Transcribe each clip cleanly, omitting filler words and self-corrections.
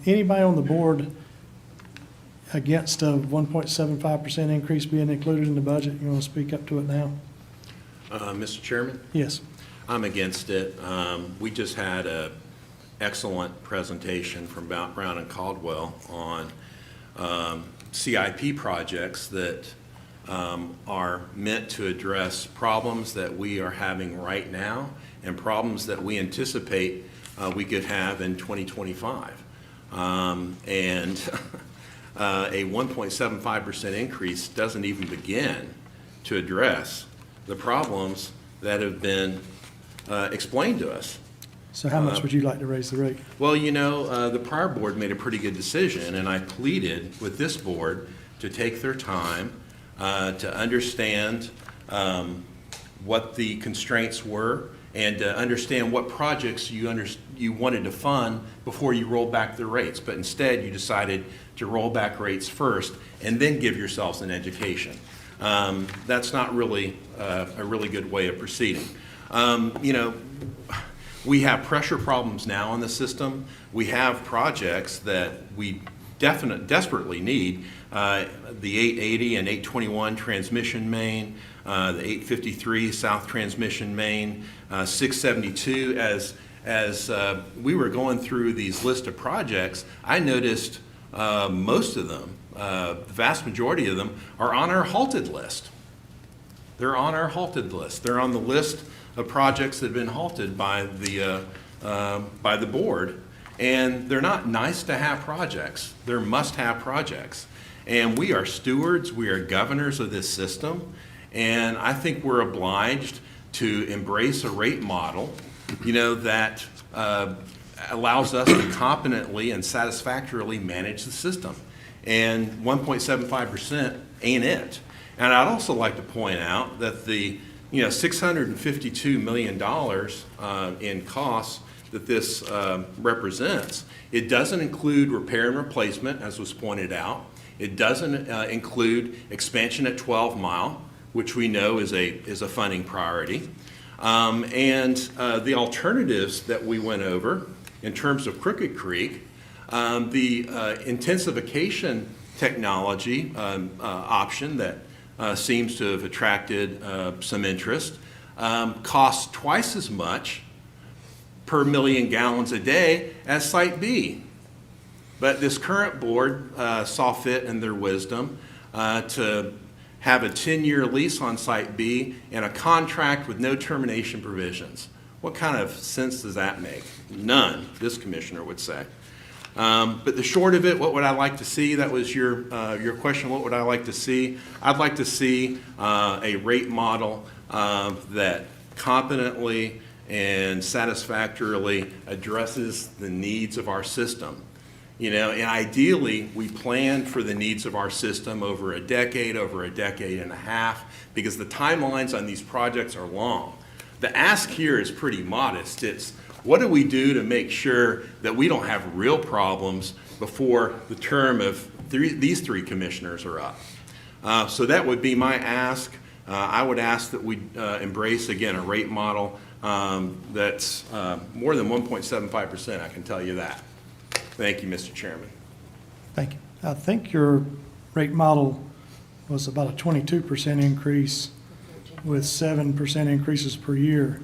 Anybody on the board against a 1.75% increase being included in the budget? You want to speak up to it now? Mr. Chairman, Yes. I'm against it. We just had an excellent presentation from Brown and Caldwell on CIP projects that are meant to address problems that we are having right now and problems that we anticipate we could have in 2025. And a 1.75% increase doesn't even begin to address the problems that have been explained to us. So how much would you like to raise the rate? Well, you know, the prior board made a pretty good decision, and I pleaded with this board to take their time to understand what the constraints were and to understand what projects you wanted to fund before you rolled back the rates. But instead, you decided to roll back rates first and then give yourselves an education. That's not really a really good way of proceeding. You know, we have pressure problems now in the system. We have projects that we desperately need. The 880 and 821 transmission main, the 853 south transmission main, 672. As we were going through these list of projects, I noticed most of them, the vast majority of them, are on our halted list. They're on our halted list. They're on the list of projects that have been halted by the board, and they're not nice to have projects. They're must-have projects. And we are stewards, we are governors of this system, and I think we're obliged to embrace a rate model, you know, that allows us to competently and satisfactorily manage the system. And 1.75% ain't it. And I'd also like to point out that the $652 million in costs that this represents, it doesn't include repair and replacement, as was pointed out. It doesn't include expansion at 12 Mile, which we know is a funding priority. And the alternatives that we went over in terms of Crooked Creek, the intensification technology option that seems to have attracted some interest, costs twice as much per million gallons a day as Site B. But this current board saw fit in their wisdom to have a 10-year lease on Site B and a contract with no termination provisions. What kind of sense does that make? None, this commissioner would say. But the short of it, what would I like to see? That was your question, what would I like to see? I'd like to see a rate model that competently and satisfactorily addresses the needs of our system. You know, and ideally, we plan for the needs of our system over a decade and a half, because the timelines on these projects are long. The ask here is pretty modest. It's, what do we do to make sure that we don't have real problems before the term of these three commissioners are up? So that would be my ask. I would ask that we embrace, again, a rate model that's more than 1.75%, I can tell you that. Thank you, Mr. Chairman. Thank you. I think your rate model was about a 22% increase with 7% increases per year.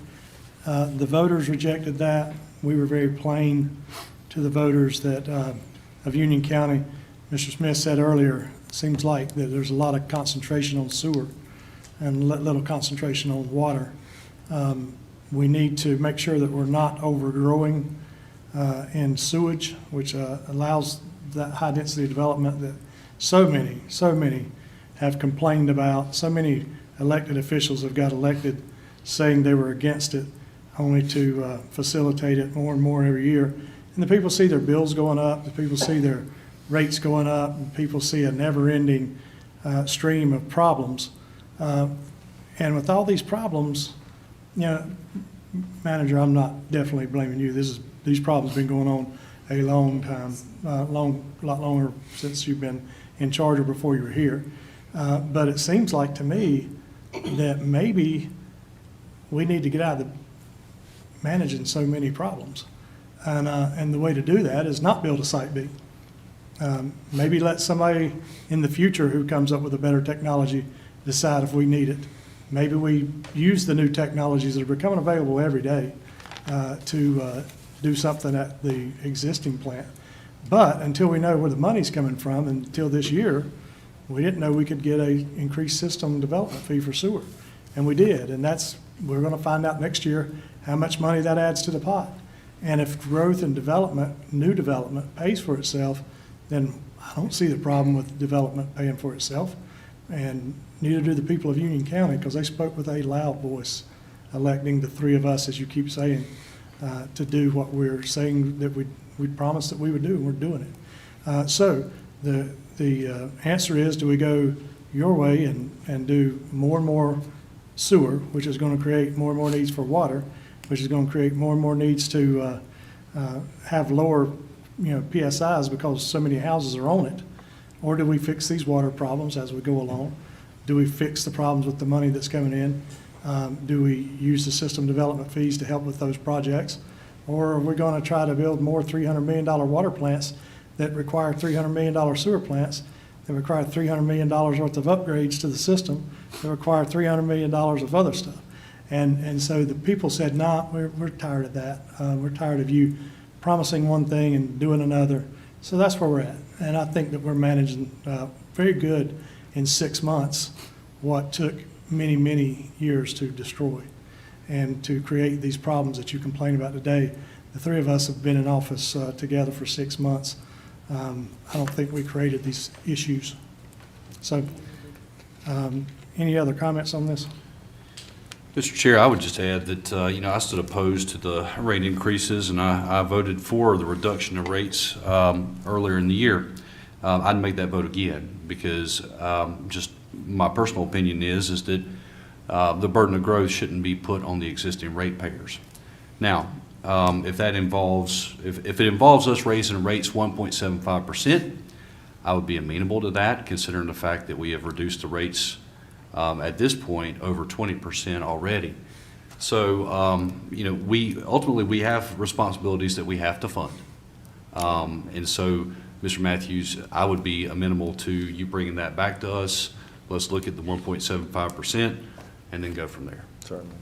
The voters rejected that. We were very plain to the voters that of Union County. Mr. Smith said earlier, it seems like that there's a lot of concentration on sewer and little concentration on water. We need to make sure that we're not overgrowing in sewage, which allows that high density development that so many have complained about. So many elected officials have got elected saying they were against it, only to facilitate it more and more every year. And the people see their bills going up, the people see their rates going up, and people see a never-ending stream of problems. And with all these problems, you know, Manager, I'm not definitely blaming you. These problems have been going on a long time, a lot longer since you've been in charge or before you were here. But it seems like to me that maybe we need to get out of managing so many problems. And the way to do that is not build a Site B. Maybe let somebody in the future who comes up with a better technology decide if we need it. Maybe we use the new technologies that are becoming available every day to do something at the existing plant. But until we know where the money's coming from, until this year, we didn't know we could get a increased system development fee for sewer. And we did, and we're gonna find out next year how much money that adds to the pot. And if growth and development, new development pays for itself, then I don't see the problem with development paying for itself. And neither do the people of Union County, because they spoke with a loud voice, electing the three of us, as you keep saying, to do what we're saying that we promised that we would do, and we're doing it. So the answer is, do we go your way and do more and more sewer, which is going to create more and more needs for water, which is going to create more and more needs to have lower, PSIs because so many houses are on it? Or do we fix these water problems as we go along? Do we fix the problems with the money that's coming in? Do we use the system development fees to help with those projects? Or are we going to try to build more $300 million water plants that require $300 million sewer plants, that require $300 million worth of upgrades to the system, that require $300 million of other stuff? And so the people said, nah, we're tired of that. We're tired of you promising one thing and doing another. So that's where we're at. And I think that we're managing very good in 6 months what took many, many years to destroy and to create these problems that you complain about today. The three of us have been in office together for 6 months. I don't think we created these issues. So any other comments on this? Mr. Chair, I would just add that, I stood opposed to the rate increases, and I voted for the reduction of rates earlier in the year. I'd make that vote again because just my personal opinion is that the burden of growth shouldn't be put on the existing ratepayers. Now, if it involves us raising rates 1.75%, I would be amenable to that, considering the fact that we have reduced the rates at this point over 20% already. So, we ultimately have responsibilities that we have to fund. And so, Mr. Matthews, I would be amenable to you bringing that back to us. Let's look at the 1.75% and then go from there. Certainly.